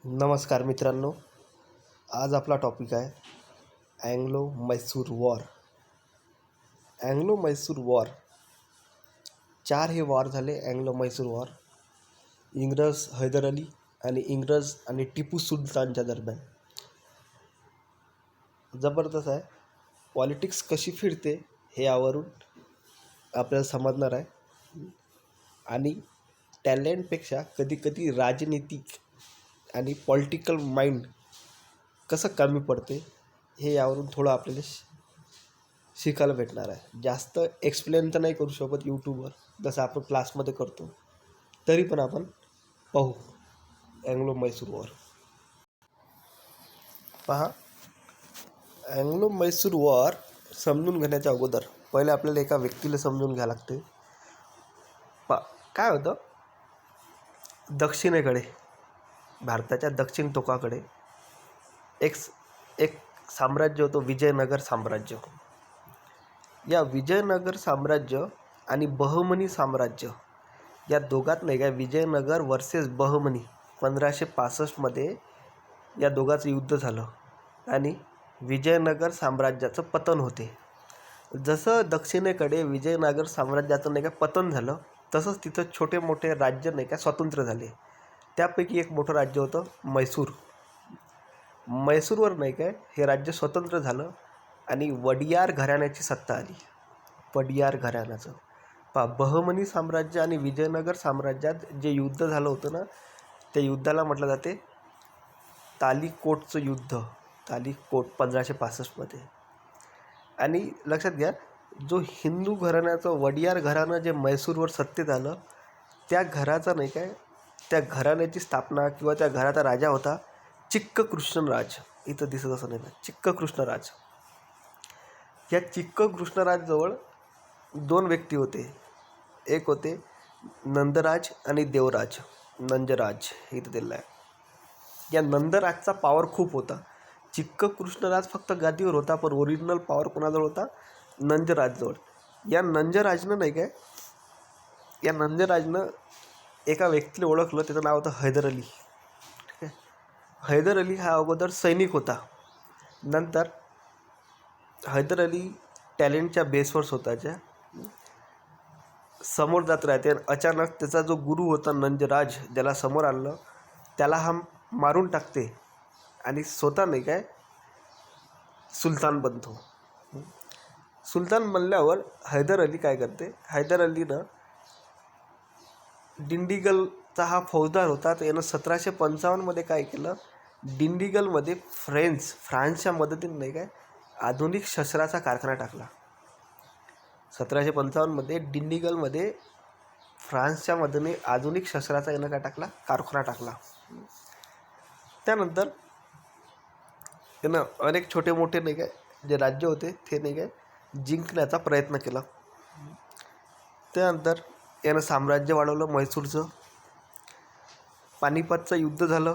नमस्कार मित्रांनो. आज आपला टॉपिक आहे Anglo Mysore war. Anglo Mysore war 4 हे वॉर झाले. अँग्लो मैसूर वॉर इंग्रज हैदर अली आणि इंग्रज आणि टिपू सुलतानच्या दरम्यान. जबरदस्त आहे. पॉलिटिक्स कशी फिरते हे यावरून आपल्याला समजणार आहे. आणि टॅलेंटपेक्षा कधीकधी राजनीतिक आणि पॉलिटिकल माइंड कसं कमी पडते हे यावरून थोडं आपल्याला शिकायला भेटणार आहे. जास्त एक्सप्लेन तर नाही करू शकत यूट्यूबवर जसं आपण क्लासमध्ये करतो, तरी पण आपण पाहू अँग्लो मैसूर वॉर. पहा, अँग्लो मैसूर वॉर समजून घेण्याच्या अगोदर पहिले आपल्याला एका व्यक्तीला समजून घ्यावं लागते. काय होतं, दक्षिणेकडे भारताच्या दक्षिण टोकाकडे एक साम्राज्य होतं, विजयनगर साम्राज्य. या विजयनगर साम्राज्य आणि बहमनी साम्राज्य या दोघात नाही काय, विजयनगर वर्सेस बहमनी 1565मध्ये या दोघांचं युद्ध झालं आणि विजयनगर साम्राज्याचं पतन होते. जसं दक्षिणेकडे विजयनगर साम्राज्याचं नाही का पतन झालं, तसंच तिथं छोटे मोठे राज्य नाही का स्वतंत्र झाले. त्यापैकी एक मोठं राज्य होतं मैसूर. मैसूरवर नाही काय हे राज्य स्वतंत्र झालं आणि वडियार घराण्याची सत्ता आली. वडियार घराण्याचं बहमनी साम्राज्य आणि विजयनगर साम्राज्यात जे युद्ध झालं होतं ना, त्या युद्धाला म्हटलं जाते तालीकोटचं युद्ध. तालीकोट 1565मध्ये. आणि लक्षात घ्या, जो हिंदू घराण्याचं वडियार घराणं जे मैसूरवर सत्तेत आलं, त्या घराचा नाही काय, त्या घराण्याची स्थापना किंवा त्या घराचा राजा होता चिक्क कृष्णराज. इथं दिसत असं नाही, चिक्क कृष्णराज. या चिक्क कृष्णराजजवळ 2 व्यक्ती होते. एक होते नंदराज आणि देवराज. नंजराज इथं दिलं आहे. या नंदराजचा पॉवर खूप होता. चिक्क कृष्णराज फक्त गादीवर होता, पण ओरिजिनल पॉवर कोणाजवळ होता? नंजराजजवळ. या नंजराजनं नाही काय, या नंजराजनं एका व्यक्तीला ओळखलं, त्याचं नाव होतं हैदर अली. ठीक आहे. हैदर अली हा अगोदर सैनिक होता. नंतर हैदर अली टॅलेंटच्या बेसवर स्वतःच्या समोर जात राहते. अचानक त्याचा जो गुरु होता नंजराज, ज्याला समोर आणलं, त्याला हा मारून टाकते आणि स्वतः नाही काय सुलतान बनतो. सुलतान बनल्यावर हैदर अली काय करते, हैदर अलीनं डिंडिगलचा हा फौजदार होता. तर यानं 1755मध्ये काय केलं, डिंडिगलमध्ये फ्रान्सच्या मदतीने नाही काय आधुनिक शस्त्राचा कारखाना टाकला. 1755मध्ये डिंडिगलमध्ये फ्रान्सच्या मदतीने आधुनिक शस्त्राचा यानं काय टाकला, कारखाना टाकला. त्यानंतर यानं अनेक छोटे मोठे नाही काय जे राज्य होते ते नाही काय जिंकण्याचा प्रयत्न केला. त्यानंतर यानं साम्राज्य वाढवलं मैसूरचं. पानिपतचं युद्ध झालं.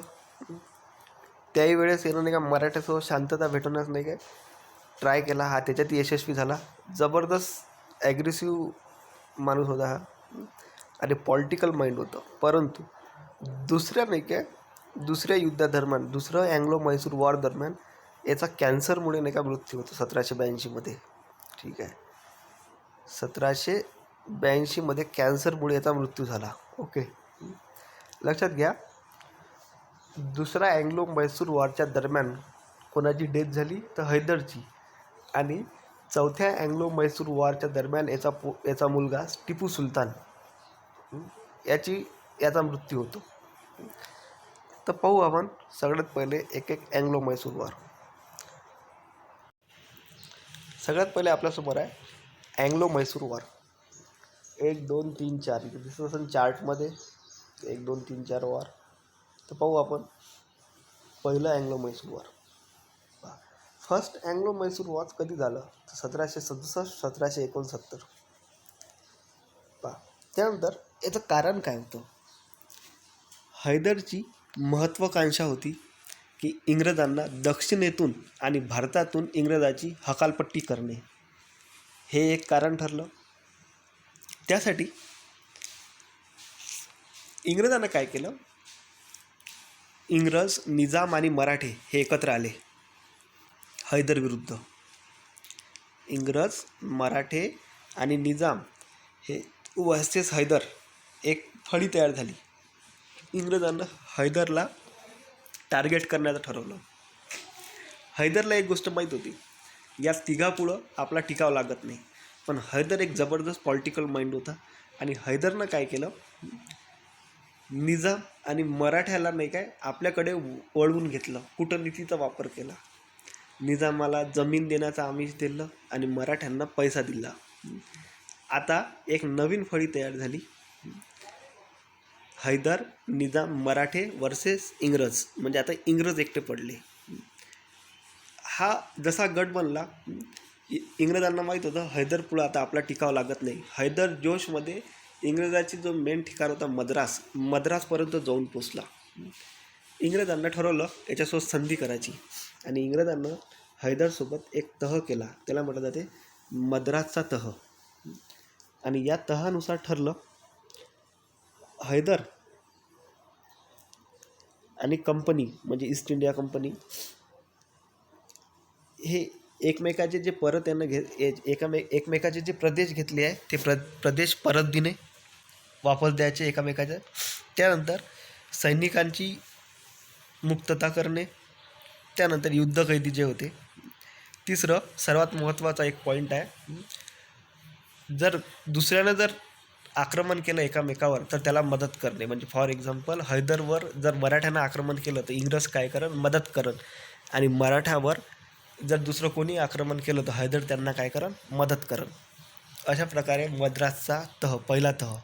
त्याही वेळेस यानं नाही का मराठ्यासोबत शांतता भेटवण्यास नाही काय ट्राय केला. हा त्याच्यात यशस्वी झाला. जबरदस्त ॲग्रेसिव्ह माणूस होता हा आणि पॉलिटिकल माइंड होतं. परंतु दुसऱ्या युद्धादरम्यान, दुसरं अँग्लो मैसूर वॉर दरम्यान याचा कॅन्सरमुळे नाही का मृत्यू होतो 1782मध्ये. ठीक आहे, 1782मध्ये कॅन्सरमुळे याचा मृत्यू झाला. ओके, लक्षात घ्या. दुसरा अँग्लो मैसूर वॉरच्या दरम्यान कोणाची डेथ झाली, तर हैदरची. आणि चौथ्या अँग्लो मैसूर वॉरच्या दरम्यान याचा मुलगा टिपू सुलतान याचा मृत्यू होतो. तर पाहू आपण सगळ्यात पहिले एक अँग्लो मैसूर वॉर. सगळ्यात पहिले आपल्यासमोर आहे अँग्लो मैसूर वॉर. 1 2 3 4 इथे दिसत असेल चार्टमध्ये 1 2 3 4 वॉर. तर पाहू आपण पहिलं Anglo Mysore war. First Anglo Mysore war कधी झालं, तर 1767 1769. त्यानंतर याचं कारण काय होतं, हैदरची महत्त्वाकांक्षा होती की इंग्रजांना दक्षिणेतून आणि भारतातून इंग्रजाची हकालपट्टी करणे. हे एक कारण ठरलं. त्यासाठी इंग्रजांना काय केलं, इंग्रज, निजाम आणि मराठे हे एकत्र आले हैदर विरुद्ध. इंग्रज, मराठे आणि निजाम हे वर्सेस हैदर एक फळी तयार झाली. इंग्रजांना हैदरला टार्गेट करण्याचं ठरवलं. हैदरला एक गोष्ट माहीत होती, या तिघापुढं आपला टिकाव लागत नाही. पण हैदर एक जबरदस्त पॉलिटिकल माइंड होता आणि हैदरनं काय केलं, निजाम आणि मराठ्याला नाही काय आपल्याकडे वळवून घेतलं, कूटनीतीचा वापर केला. निजामाला जमीन देण्याचं आमिष दिलं आणि मराठ्यांना पैसा दिला. आता एक नवीन फळी तयार झाली, हैदर, निजाम, मराठे वर्सेस इंग्रज. म्हणजे आता इंग्रज एकटे पडले. हा जसा गट बनला, इंग्रजांना माहीत होतं हैदर पुढं आता आपला टिकाव लागत नाही. हैदर जोशमध्ये इंग्रजाची जो मेन ठिकाण होता मद्रासपर्यंत जाऊन पोचला. इंग्रजांना ठरवलं याच्यासोबत संधी करायची आणि इंग्रजांना हैदरसोबत एक तह केला, त्याला म्हटलं जाते मद्रासचा तह. आणि या तहानुसार ठरलं, हैदर आणि कंपनी म्हणजे ईस्ट इंडिया कंपनी हे एकमेकाचे जे परत यांना एकमेकाचे जे प्रदेश घेतले आहे ते प्रदेश परत देणे, वापस द्यायचे एकमेकाच्या. त्यानंतर सैनिकांची मुक्तता करणे, त्यानंतर युद्धकैदी जे होते. तिसरं सर्वात महत्त्वाचा एक पॉईंट आहे, जर दुसऱ्यानं जर आक्रमण केलं एकामेकावर तर त्याला मदत करणे. म्हणजे फॉर एक्झाम्पल हैदरवर जर मराठ्यानं आक्रमण केलं तर इंग्रज काय करन, मदत करन. आणि मराठ्यावर जर दुसरं कोणी आक्रमण केलं तर हैदर त्यांना काय करन, मदत करन. अशा प्रकारे मद्रासचा तह, पहिला तह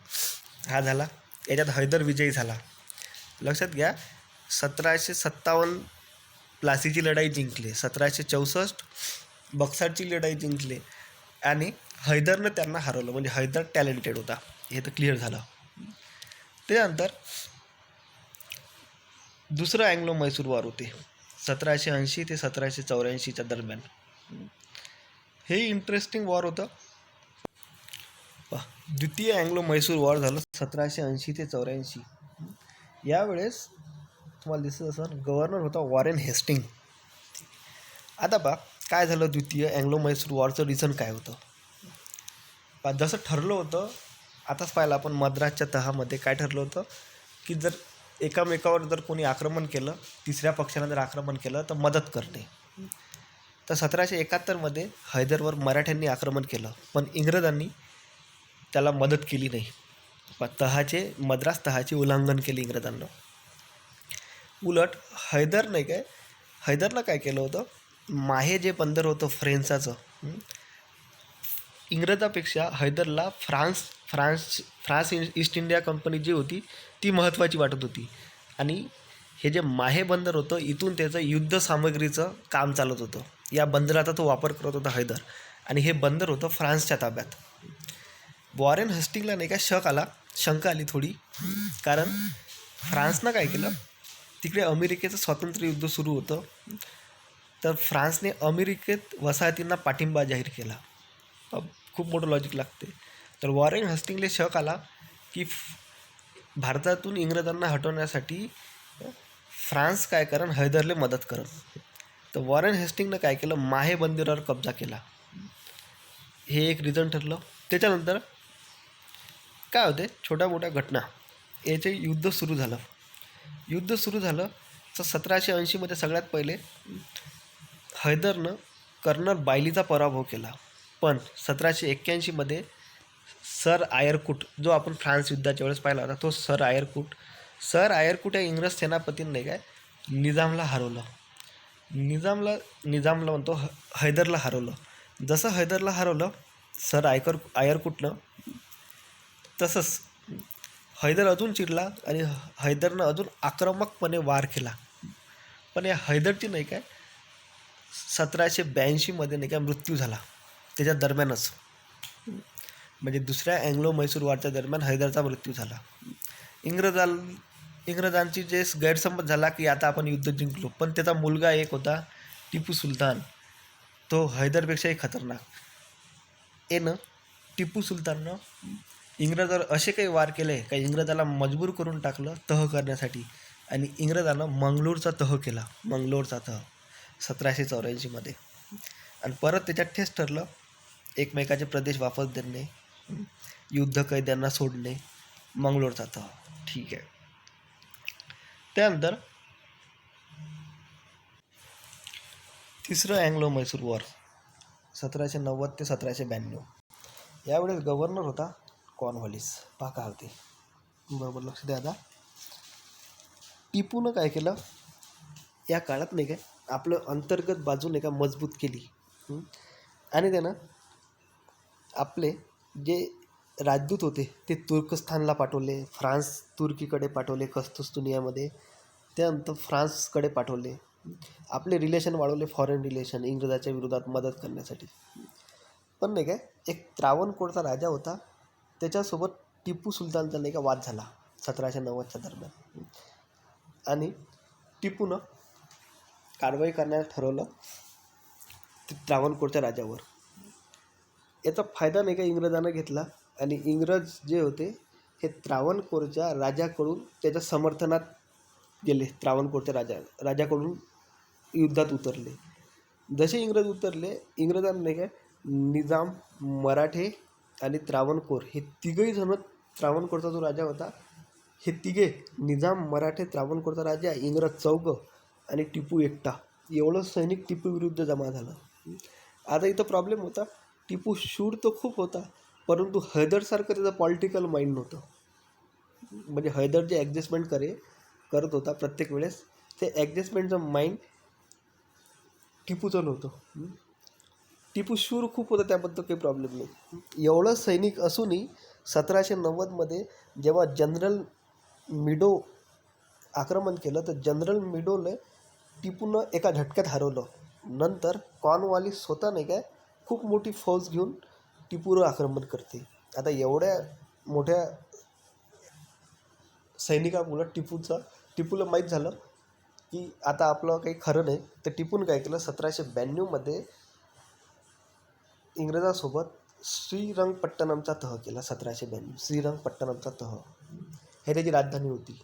हा झाला. याच्यात हैदर विजयी झाला. लक्षात घ्या, 1757 प्लासीची लढाई जिंकले, 1764 बक्सरची लढाई जिंकले आणि हैदरनं त्यांना हरवलं. म्हणजे हैदर टॅलेंटेड होता, हे तर क्लिअर झालं. त्यानंतर दुसरं अँग्लो मैसूर वॉर होते 1780 ते 1784च्या दरम्यान. हे इंटरेस्टिंग वॉर होतं. द्वितीय अँग्लो मैसूर वॉर झालं 1780 ते 84. यावेळेस तुम्हाला दिसत असेल गव्हर्नर होता वॉरेन हेस्टिंग. आता काय झालं, द्वितीय अँग्लो मैसूर वॉरचं रिझन काय होतं. जसं ठरलं होतं, आताच पाहिलं आपण मद्रासच्या तहामध्ये काय ठरलं होतं की जर एकामेकावर जर कोणी आक्रमण केलं, तिसऱ्या पक्षानं जर आक्रमण केलं तर मदत करणे. तर 1771मध्ये हैदरवर मराठ्यांनी आक्रमण केलं पण इंग्रजांनी त्याला मदत केली नाही. मद्रास तहाचे उल्लंघन केले इंग्रजांना. उलट हैदरनं काय केलं होतं, माहे जे बंदर होतं फ्रेंचाचं, इंग्रजापेक्षा हैदरला फ्रान्स ईस्ट इंडिया कंपनी जी होती ती महत्त्वाची वाटत होती. आणि हे जे माहे बंदर होतं, इथून त्याचं युद्ध सामग्रीचं काम चालत होतं. या बंदराचा तो वापर करत होता हैदर. आणि हे बंदर होतं फ्रान्सच्या ताब्यात. वॉरेन हेस्टिंगला नाही का शंका आली थोडी, कारण फ्रान्सनं काय केलं, तिकडे अमेरिकेचं स्वातंत्र्य युद्ध सुरू होतं. तर फ्रान्सने अमेरिकेत वसाहतींना पाठिंबा जाहीर केला. खूप मोठं लॉजिक लागते. तर वॉरेन हेस्टिंगला शक आला की भारतातून इंग्रजांना हटवण्यासाठी फ्रान्स काय करन, हैदरले मदत करन. तर वॉरेन हेस्टिंगनं काय केलं, माहे बंदरावर कब्जा केला. हे एक रिझन ठरलं. त्याच्यानंतर काय होते, छोट्या मोठ्या घटना, याचे युद्ध सुरू झालं तर 1780मध्ये सगळ्यात पहिले हैदरनं कर्नल बायलीचा पराभव केला. पण 1781मध्ये सर आयरकूट, जो आपण फ्रान्स युद्धाच्या वेळेस पाहिला होता, तो सर आयरकूट या इंग्रज सेनापतींनी काय निजामला हरवलं. निजामला म्हणतो हैदरला हरवलं. जसं हैदरला हरवलं सर आयरकूटनं, तसंच हैदर अजून चिडला आणि हैदरनं अजून आक्रमकपणे वार केला. पण या हैदरची नाही काय 1782मध्ये नाही काय मृत्यू झाला. त्याच्या दरम्यानच, म्हणजे दुसऱ्या अँग्लो मैसूर वॉरच्या दरम्यान हैदरचा मृत्यू झाला. इंग्रजांची जे गैरसमज झाला की आता आपण युद्ध जिंकलो, पण त्याचा मुलगा एक होता टिपू सुलतान, तो हैदरपेक्षाही खतरनाक. टिपू सुलताननं इंग्रजावर असे काही वार केले का इंग्रजाला मजबूर करून टाकलं तह करण्यासाठी. आणि इंग्रजांना मंगलोरचा तह केला, मंगलोरचा तह 1784मध्ये. आणि परत त्याच्यात तेच ठरलं, एकमेकाचे प्रदेश वापस देणे, युद्ध कैद्यांना सोडणे, मंगलोरचा तह. ठीक आहे. त्यानंतर तिसरं अँग्लो म्हैसूर वॉर 1790 ते 1792. यावेळेस गव्हर्नर होता कॉर्नवॉलिस. पहा काय होते, बरोबर लक्ष द्या. आता टिपूनं काय केलं या काळात नाही काय, आपलं अंतर्गत बाजू नाही का मजबूत केली. आणि त्यानं आपले जे राजदूत होते ते तुर्कस्थानला पाठवले, तुर्कीकडे पाठवले कस्तुस्तुनियामध्ये, त्यानंतर फ्रान्सकडे पाठवले. आपले रिलेशन वाढवले, फॉरेन रिलेशन, इंग्रजाच्या विरोधात मदत करण्यासाठी. पण नाही काय, एक त्रावणकोरचा राजा होता, त्याच्यासोबत टिपू सुलतानचा नाही का वाद झाला 1790च्या दरम्यान. आणि टिपूनं कारवाई करण्यास ठरवलं त्रावणकोरच्या राजावर. याचा फायदा नाही का इंग्रजांना घेतला, आणि इंग्रज जे होते हे त्रावणकोरच्या राजाकडून त्याच्या समर्थनात गेले. त्रावणकोरच्या राजाकडून युद्धात उतरले. जसे इंग्रज उतरले, इंग्रजांना नाही काय निजाम, मराठे आणि त्रावणकोर हे तिघही जण, त्रावणकोरचा जो राजा होता, हे तिघे निजाम, मराठे, त्रावणकोरचा राजा, इंग्रज चौघं आणि टिपू एकटा, एवढं सैनिक टिपू विरुद्ध जमा झालं. आता इथं प्रॉब्लेम होता, टिपू शूर तर खूप होता, परंतु हैदरसारखं त्याचं पॉलिटिकल माइंड नव्हतं. म्हणजे हैदर जे ॲडजस्टमेंट करत होता प्रत्येक वेळेस, ते ॲडजस्टमेंटचं माइंड टिपूचं नव्हतं. टिपू शूर खूप होता, त्याबद्दल काही प्रॉब्लेम नाही. एवढं सैनिक असूनही 1790मध्ये जेव्हा जनरल मिडो आक्रमण केलं, तर जनरल मिडोने टिपूनं एका झटक्यात हरवलं. नंतर कॉर्नवॉलिस स्वतः नाही काय खूप मोठी फौज घेऊन टिपूवर आक्रमण करते. आता एवढ्या मोठ्या सैनिकामुळं टिपूला माहीत झालं की आता आपलं काही खरं नाही. तर टिपून काय केलं, 1792मध्ये इंग्रजासोबत श्रीरंगपट्टणमचा तह केला. 1792 श्रीरंगपट्टणमचा तह, हे त्याची राजधानी होती.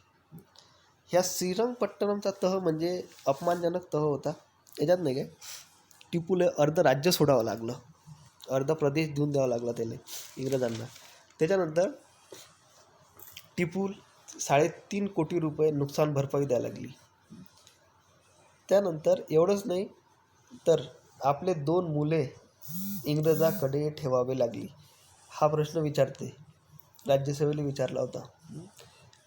ह्या श्रीरंगपट्टणमचा तह म्हणजे अपमानजनक तह होता. याच्यात नाही काय टिपूला अर्ध राज्य सोडावं लागलं, अर्ध प्रदेश देऊन द्यावा लागला त्याला इंग्रजांना. त्याच्यानंतर टिपू 3.5 कोटी रुपये नुकसान भरपाई द्यायला लागली. त्यानंतर एवढंच नाही तर आपले 2 मुले इंग्रजाकडे ठेवावे लागली. हा प्रश्न विचारते, राज्यसभेला विचारला होता.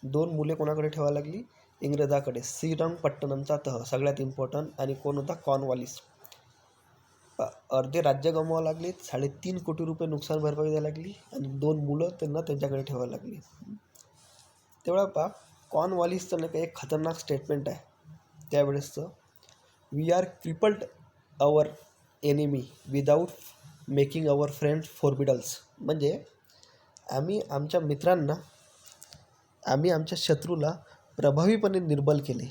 2 मुले कोणाकडे ठेवावी लागली? इंग्रजाकडे. श्रीरंगपट्टणमचा तह सगळ्यात इम्पॉर्टंट. आणि कोण होता? कॉर्नवॉलिस. अर्धे राज्य गमवावं लागले, 3.5 कोटी रुपये नुकसान भरपाई द्यायला लागली, आणि 2 मुलं त्यांच्याकडे ठेवायला लागली. तेवढा कॉर्नवॉलिसचं नाही का एक खतरनाक स्टेटमेंट आहे त्यावेळेसचं, we are crippled our enemy without making our friends formidable. म्हणजे आम्ही आमच्या शत्रूला प्रभावीपणे निर्बल केले,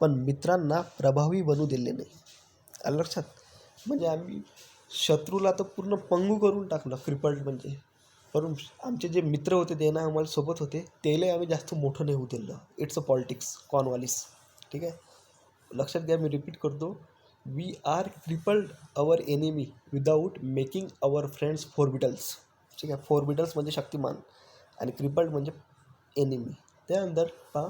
पण मित्रांना प्रभावी बनू दिले नाही. आलं लक्षात? म्हणजे आम्ही शत्रूला तर पूर्ण पंगू करून टाकलं, क्रिपल्ड म्हणजे. परंतु आमचे जे मित्र होते, ते ना आम्हाला सोबत होते, त्यालाही आम्ही जास्त मोठं नाही होऊ दिलं. It's a politics, Cornwallis. ठीक आहे, लक्षात घ्या, मी रिपीट करतो. We are crippled our enemy without making our friends formidable. ठीक आहे, फॉर्बिडल्स म्हणजे शक्तिमान आणि क्रिपल्ड म्हणजे एनिमी. त्यानंतर पहा,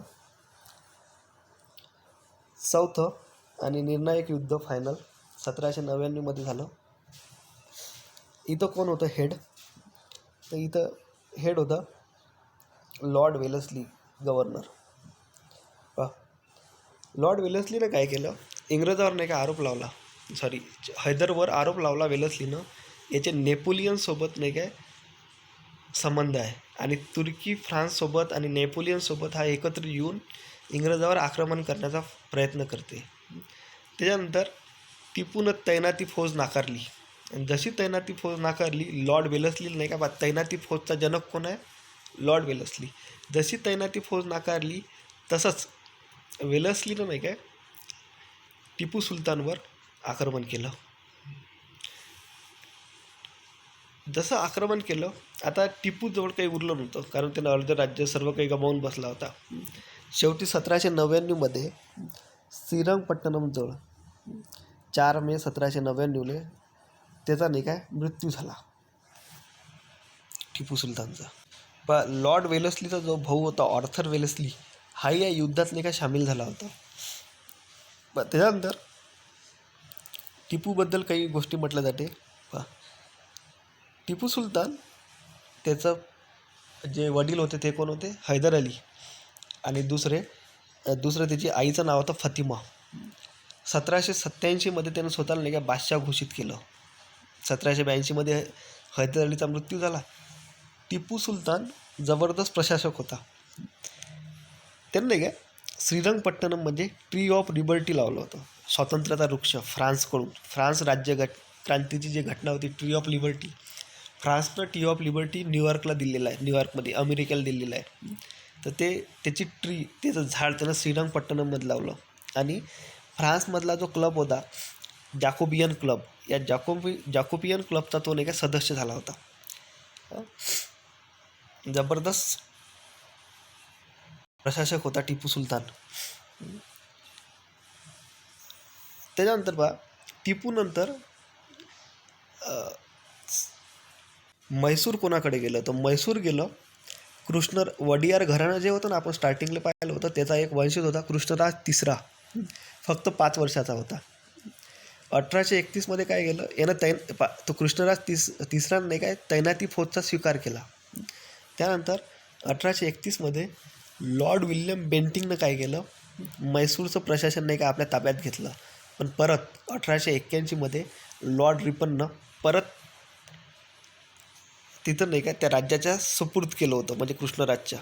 चौथं आणि निर्णायक युद्ध फायनल 1799मध्ये झालं. इथं कोण होतं हेड? तर इथं हेड होतं लॉर्ड वेलेस्ली, गव्हर्नर. लॉर्ड वेलेस्लीनं काय केलं, इंग्रजावर नाही का आरोप लावला, हैदरवर आरोप लावला वेलेस्लीनं. याचे नेपोलियनसोबत नाही काय संबंध आहे, आणि तुर्की फ्रान्ससोबत आणि नेपोलियनसोबत हा एकत्र येऊन इंग्रजावर आक्रमण करण्याचा प्रयत्न करते. त्याच्यानंतर टिपूनं तैनाती फौज नाकारली, आणि जशी तैनाती फौज नाकारली, लॉर्ड वेलेस्ली नाही का तैनाती फौजचा जनक कोण आहे? Lord Wellesley. जशी तैनाती फौज नाकारली, तसंच वेलेस्लीनं नाही काय टिपू सुलतानवर आक्रमण केलं. जसं आक्रमण केलं, आता टिपूजवळ काही उरलं नव्हतं, कारण त्यानं अर्ध राज्य सर्व काही गमावून बसला होता. शेवटी 1799मध्ये श्रीरंगपट्टणमजवळ 4 मे 1799 त्याचा नाही काय मृत्यू झाला टिपू सुलतानचा. लॉर्ड वेलेस्लीचा जो भाऊ होता ऑर्थर वेलेस्ली हाही या युद्धात नाही का सामील झाला होता. त्याच्यानंतर टिपूबद्दल काही गोष्टी म्हटल्या जाते. टिपू सुलतान त्याचं जे वडील होते ते कोण होते, हैदर अली, आणि दुसरं त्याची आईचं नाव होतं फातिमा. 1787मध्ये त्यानं स्वतःला नाही का बादशाह घोषित केलं. 1782मध्ये हैदर अलीचा मृत्यू झाला. टिपू सुलतान जबरदस्त प्रशासक होता. त्यानं नाही का श्रीरंगपट्टणम म्हणजे ट्री ऑफ लिबर्टी लावलं होतं, स्वातंत्र्याचा वृक्ष फ्रान्सकडून. फ्रान्स क्रांतीची जी घटना होती ट्री ऑफ लिबर्टी, फ्रान्सनं ट्री ऑफ लिबर्टी न्यूयॉर्कला दिलेलं आहे, न्यूयॉर्कमध्ये अमेरिकेला दिलेलं आहे. तर त्याची त्याचं झाड त्यानं श्रीरंगपट्टणममध्ये लावलं. आणि फ्रान्समधला जो क्लब होता जॅकोबियन क्लब, या जॅकोबियन क्लबचा तो नाही का सदस्य झाला होता. जबरदस्त प्रशासक होता टिपू सुलतान. त्याच्यानंतर टिपू नंतर म्हैसूर कोणाकडे गेलं, तर म्हैसूर गेलं वडियार घराणं जे होतं ना, आपण स्टार्टिंगला पाहिलं होतं, त्याचा एक वंशज होता कृष्णराज तिसरा, फक्त 5 वर्षाचा होता. 1831मध्ये काय गेलं यानं तो कृष्णराज तिसरा नाही काय तैनाती फौजचा स्वीकार केला. त्यानंतर 1831मध्ये लॉर्ड विल्यम बेंटिंगनं काय केलं, म्हैसूरचं प्रशासन नाही का आपल्या ताब्यात घेतलं. पण परत 1881मध्ये लॉर्ड रिपननं परत तिथं नाही का त्या राज्याच्या सुपूर्द केलं होतं, म्हणजे कृष्णराजच्या.